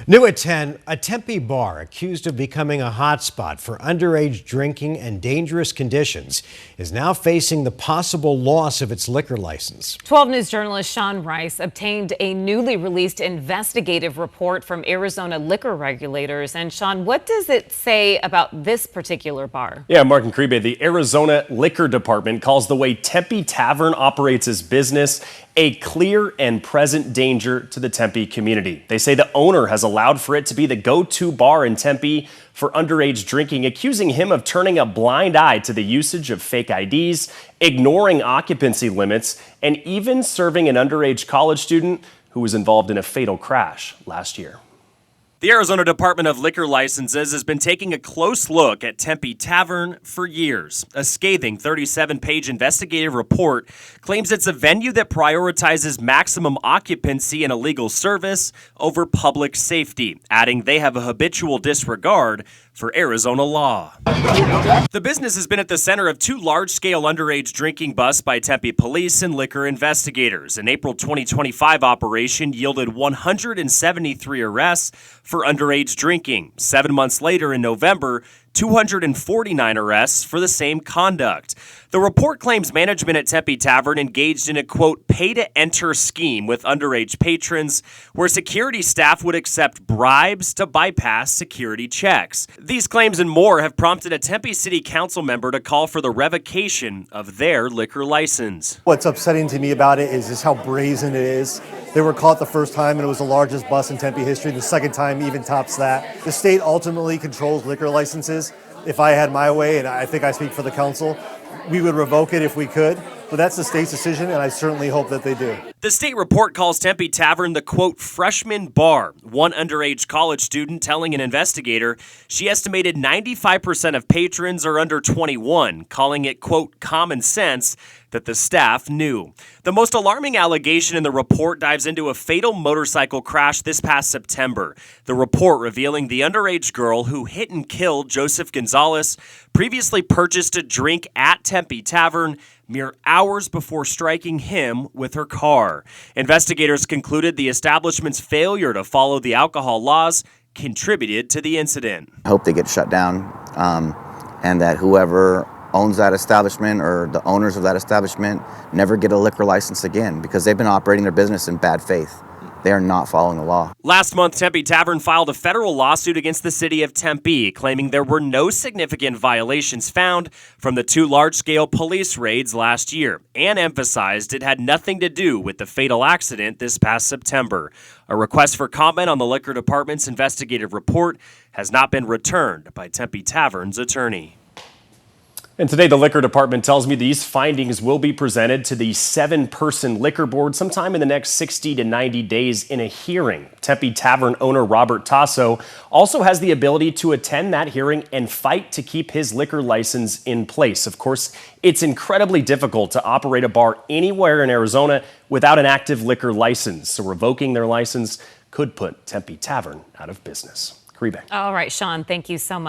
New at 10, a Tempe bar accused of becoming a hotspot for underage drinking and dangerous conditions is now facing the possible loss of its liquor license. 12 News journalist Sean Rice obtained a newly released investigative report from Arizona liquor regulators. And Sean, what does it say about this particular bar? Yeah, Mark and Cribe, the Arizona Liquor Department calls the way Tempe Tavern operates its business a clear and present danger to the Tempe community. They say the owner has allowed for it to be the go-to bar in Tempe for underage drinking, accusing him of turning a blind eye to the usage of fake IDs, ignoring occupancy limits, and even serving an underage college student who was involved in a fatal crash last year. The Arizona Department of Liquor Licenses has been taking a close look at Tempe Tavern for years. A scathing 37-page investigative report claims it's a venue that prioritizes maximum occupancy and illegal service over public safety, adding they have a habitual disregard for Arizona law. The business has been at the center of two large-scale underage drinking busts by Tempe police and liquor investigators. An April 2025 operation yielded 173 arrests for underage drinking. 7 months later, in November, 249 arrests for the same conduct. The report claims management at Tempe Tavern engaged in a, quote, pay-to-enter scheme with underage patrons where security staff would accept bribes to bypass security checks. These claims and more have prompted a Tempe City Council member to call for the revocation of their liquor license. What's upsetting to me about it is just how brazen it is. They were caught the first time and it was the largest bust in Tempe history. The second time even tops that. The state ultimately controls liquor licenses. If I had my way, and I think I speak for the council, we would revoke it if we could. But that's the state's decision, and I certainly hope that they do. The state report calls Tempe Tavern the, quote, freshman bar. One underage college student telling an investigator she estimated 95% of patrons are under 21, calling it, quote, common sense that the staff knew. The most alarming allegation in the report dives into a fatal motorcycle crash this past September. The report revealing the underage girl who hit and killed Joseph Gonzalez previously purchased a drink at Tempe Tavern mere hours before striking him with her car. Investigators concluded the establishment's failure to follow the alcohol laws contributed to the incident. I hope they get shut down and that whoever owns that establishment or the owners of that establishment never get a liquor license again because they've been operating their business in bad faith. They are not following the law. Last month, Tempe Tavern filed a federal lawsuit against the city of Tempe, claiming there were no significant violations found from the two large-scale police raids last year, and emphasized it had nothing to do with the fatal accident this past September. A request for comment on the Liquor Department's investigative report has not been returned by Tempe Tavern's attorney. And today, the Liquor Department tells me these findings will be presented to the 7-person liquor board sometime in the next 60 to 90 days in a hearing. Tempe Tavern owner Robert Tasso also has the ability to attend that hearing and fight to keep his liquor license in place. Of course, it's incredibly difficult to operate a bar anywhere in Arizona without an active liquor license, so revoking their license could put Tempe Tavern out of business. Cribe. All right, Sean, thank you so much.